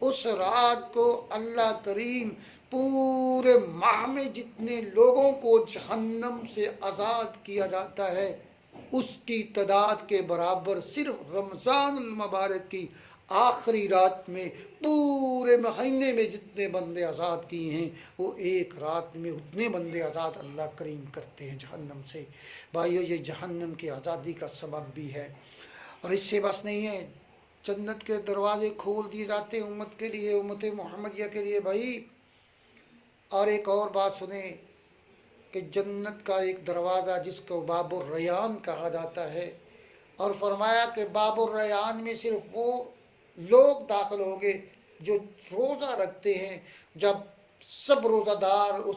اس رات کو اللہ کریم پورے ماہ میں جتنے لوگوں کو جہنم سے آزاد کیا جاتا ہے اس کی تعداد کے برابر صرف رمضان المبارک کی آخری رات میں پورے مہینے میں جتنے بندے آزاد کیے ہیں وہ ایک رات میں اتنے بندے آزاد اللہ کریم کرتے ہیں جہنم سے۔ بھائیو، یہ جہنم کی آزادی کا سبب بھی ہے، اور اس سے بس نہیں ہے، جنت کے دروازے کھول دیے جاتے ہیں امت کے لیے، امت محمدیہ کے لیے بھائی۔ اور ایک اور بات سنیں کہ جنت کا ایک دروازہ جس کو باب الریان کہا جاتا ہے، اور فرمایا کہ باب الریان میں صرف وہ لوگ داخل ہوں گے جو روزہ رکھتے ہیں۔ جب سب روزہ دار اس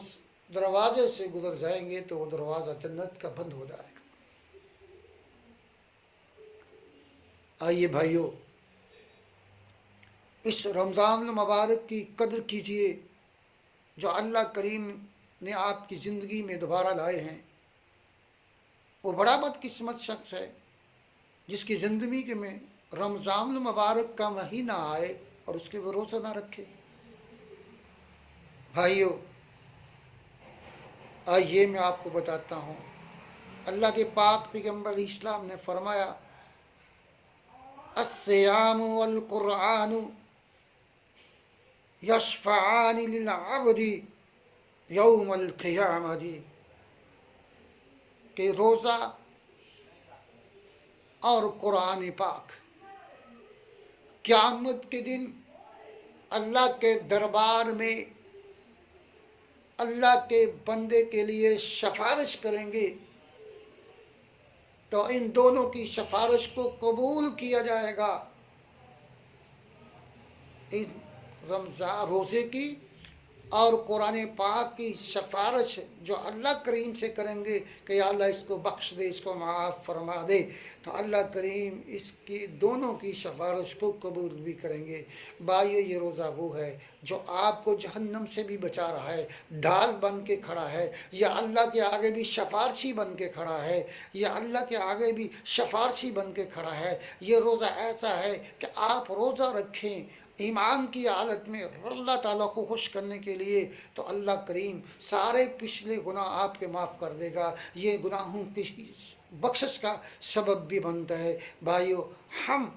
دروازے سے گزر جائیں گے تو وہ دروازہ جنت کا بند ہو جائے گا۔ آئیے بھائیو، اس رمضان المبارک کی قدر کیجئے جو اللہ کریم نے آپ کی زندگی میں دوبارہ لائے ہیں۔ وہ بڑا بدقسمت شخص ہے جس کی زندگی میں رمضان المبارک کا مہینہ آئے اور اس کے وہ روزہ نہ رکھے۔ بھائیو، آئیے میں آپ کو بتاتا ہوں، اللہ کے پاک پیغمبر اسلام نے فرمایا الصیام والقرآن یشفعان للعبد یوم القیامہ، کہ روزہ اور قرآن پاک قیامت کے دن اللہ کے دربار میں اللہ کے بندے کے لیے سفارش کریں گے، تو ان دونوں کی سفارش کو قبول کیا جائے گا۔ ان رمضان روزے کی اور قرآن پاک کی سفارش جو اللہ کریم سے کریں گے کہ یا اللہ اس کو بخش دے، اس کو معاف فرما دے، تو اللہ کریم اس کی دونوں کی سفارش کو قبول بھی کریں گے۔ بھائیو، یہ روزہ وہ ہے جو آپ کو جہنم سے بھی بچا رہا ہے، ڈھال بن کے کھڑا ہے، یا اللہ کے آگے بھی سفارشی بن کے کھڑا ہے، یا اللہ کے آگے بھی سفارشی بن کے کھڑا ہے۔ یہ روزہ ایسا ہے کہ آپ روزہ رکھیں ایمان کی حالت میں اللہ تعالیٰ کو خوش کرنے کے لیے، تو اللہ کریم سارے پچھلے گناہ آپ کے معاف کر دے گا، یہ گناہوں کی بخشش کا سبب بھی بنتا ہے۔ بھائیو، ہم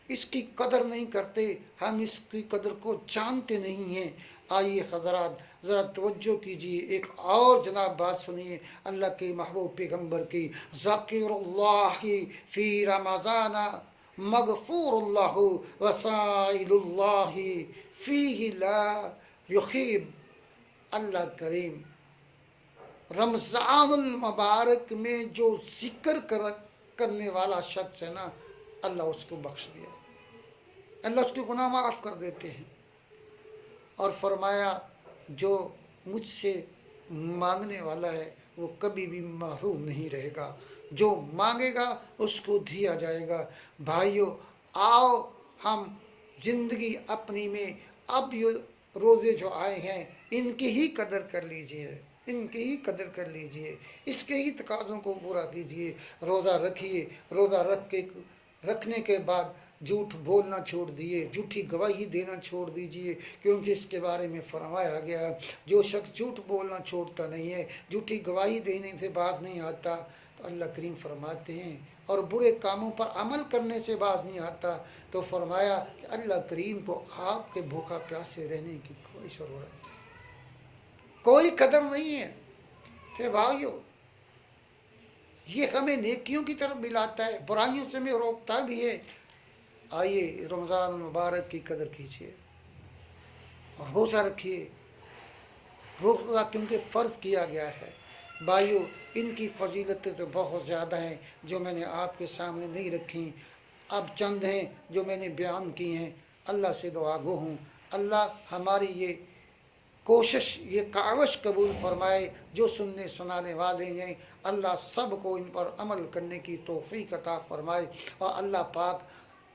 اس کی قدر نہیں کرتے، ہم اس کی قدر کو جانتے نہیں ہیں۔ آئیے حضرات ذرا توجہ کیجیے، ایک اور جناب بات سنیے اللہ کے محبوب پیغمبر کی، ذاکر اللہ فی رمضان مغفور اللہ وسائل اللہ فیہ لا یخیب۔ اللہ کریم رمضان المبارک میں جو ذکر کرنے والا شخص ہے نا، اللہ اس کو بخش دیا، اللہ اس کے گناہ معاف کر دیتے ہیں۔ اور فرمایا جو مجھ سے مانگنے والا ہے وہ کبھی بھی محروم نہیں رہے گا، جو مانگے گا اس کو دیا جائے گا۔ بھائیو، آؤ ہم زندگی اپنی میں اب یہ روزے جو آئے ہیں ان کی ہی قدر کر لیجئے، ان کی ہی قدر کر لیجئے، اس کے ہی تقاضوں کو پورا کیجئے۔ روزہ رکھیے، روزہ رکھنے کے بعد جھوٹ بولنا چھوڑ دیے، جھوٹی گواہی دینا چھوڑ دیجئے، کیونکہ اس کے بارے میں فرمایا گیا جو شخص جھوٹ بولنا چھوڑتا نہیں ہے، جھوٹی گواہی دینے سے باز نہیں آتا، تو اللہ کریم فرماتے ہیں اور برے کاموں پر عمل کرنے سے باز نہیں آتا، تو فرمایا کہ اللہ کریم کو آپ کے بھوکا پیاسے رہنے کی کوئی ضرورت نہیں، کوئی قدر نہیں ہے۔ کہ بھائیو، یہ ہمیں نیکیوں کی طرف بلاتا ہے، برائیوں سے ہمیں روکتا بھی ہے۔ آئیے رمضان المبارک کی قدر کیجیے اور روزہ رکھیے، روزہ کیونکہ فرض کیا گیا ہے۔ بھائیو، ان کی فضیلتیں تو بہت زیادہ ہیں جو میں نے آپ کے سامنے نہیں رکھی، اب چند ہیں جو میں نے بیان کی ہیں۔ اللہ سے دعا گو ہوں اللہ ہماری یہ کوشش، یہ کاوش قبول فرمائے، جو سننے سنانے والے ہیں اللہ سب کو ان پر عمل کرنے کی توفیق عطا فرمائے، اور اللہ پاک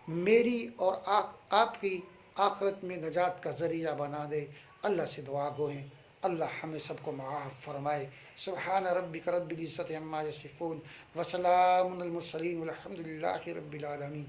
میری اور آپ کی آخرت میں نجات کا ذریعہ بنا دے۔ اللہ سے دعا گو ہیں اللہ ہمیں سب کو معاف فرمائے۔ سبحان ربک رب العزت عما یصفون وسلام علی المرسلین والحمد للہ رب العالمین۔